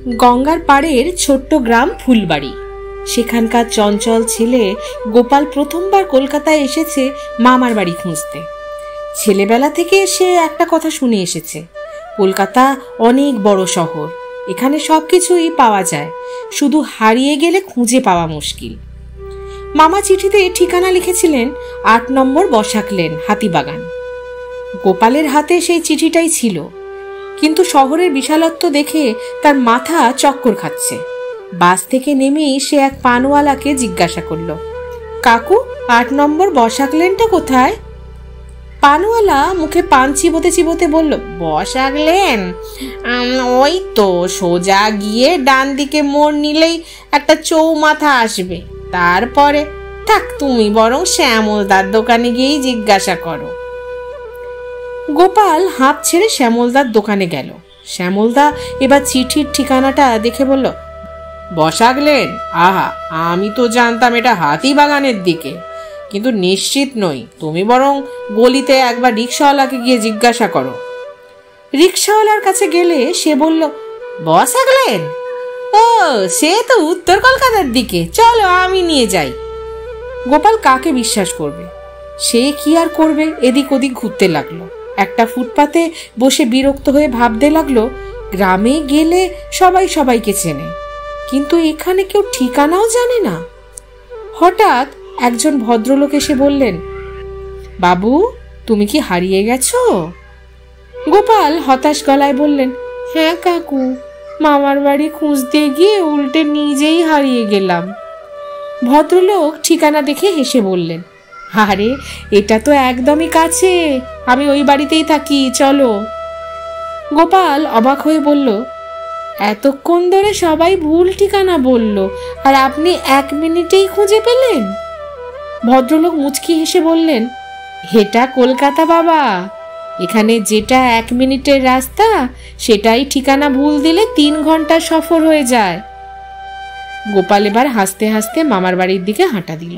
গঙ্গার পাড়ের ছোট্ট গ্রাম ফুলবাড়ি। সেখানকার চঞ্চল ছেলে গোপাল প্রথমবার কলকাতায় এসেছে মামার বাড়ি খুঁজতে। ছেলেবেলা থেকে সে একটা কথা শুনে এসেছে, কলকাতা অনেক বড় শহর, এখানে সবকিছুই পাওয়া যায়, শুধু হারিয়ে গেলে খুঁজে পাওয়া মুশকিল। মামা চিঠিতে ঠিকানা লিখেছিলেন ৮ নম্বর বসাক লেন, হাতিবাগান। গোপালের হাতে সেই চিঠিটাই ছিল, কিন্তু শহরের বিশালত্ব দেখে তার মাথা চক্কর খাচ্ছে। বাস থেকে নেমেই সে এক পানওয়ালাকে জিজ্ঞাসা করল, কাকু ৮ নম্বর বসাক লেনটা কোথায়? পানওয়ালা মুখে পান চিবোতে চিবোতে বলল, বসাক লেন ওই তো সোজা গিয়ে ডান দিকে মোড় নিলেই একটা চৌমাথা আসবে, তারপরে থাক, তুমি বরং শ্যামলদার দোকানে গিয়েই জিজ্ঞাসা করো। গোপাল হাঁপ ছেড়ে শ্যামলদার দোকানে গেল। শ্যামলদা এবার চিঠির ঠিকানাটা দেখে বলল, বসাক লেন? আহা, আমি তো জানতাম এটা হাতিবাগানের দিকে, কিন্তু নিশ্চিত নই, তুমি বরং গলিতে একবার রিক্সাওয়ালাকে গিয়ে জিজ্ঞাসা করো। রিক্সাওয়ালার কাছে গেলে সে বলল, বসাক লেন? ও, সে তো উত্তর কলকাতার দিকে, চলো আমি নিয়ে যাই। গোপাল কাকে বিশ্বাস করবে? সে কি আর করবে, এদিক ওদিক ঘুরতে লাগলো। একটা ফুটপাতে বসে বিরক্ত হয়ে ভাবতে লাগলো, গ্রামে গেলে সবাই সবাইকে চেনে, কিন্তু এখানে কেউ ঠিকানাও জানে না। হঠাৎ একজন ভদ্রলোক এসে বললেন, বাবু তুমি কি হারিয়ে গেছো? গোপাল হতাশ গলায় বললেন, হ্যাঁ কাকু, মামার বাড়ি খুঁজতে গিয়ে উল্টে নিজেই হারিয়ে গেলাম। ভদ্রলোক ঠিকানা দেখে হেসে বললেন, আরে এটা তো একদমই কাছে, আমি ওই বাড়িতেই থাকি, চলো। গোপাল অবাক হয়ে বলল, এতক্ষণ ধরে সবাই ভুল ঠিকানা বলল, আর আপনি 1 মিনিটেই খুঁজে পেলেন? ভদ্রলোক মুচকি হেসে বললেন, এটা কলকাতা বাবা, এখানে যেটা 1 মিনিটের রাস্তা সেটাই ঠিকানা ভুল দিলে 3 ঘন্টার সফর হয়ে যায়। গোপাল এবার হাসতে হাসতে মামার বাড়ির দিকে হাঁটা দিল।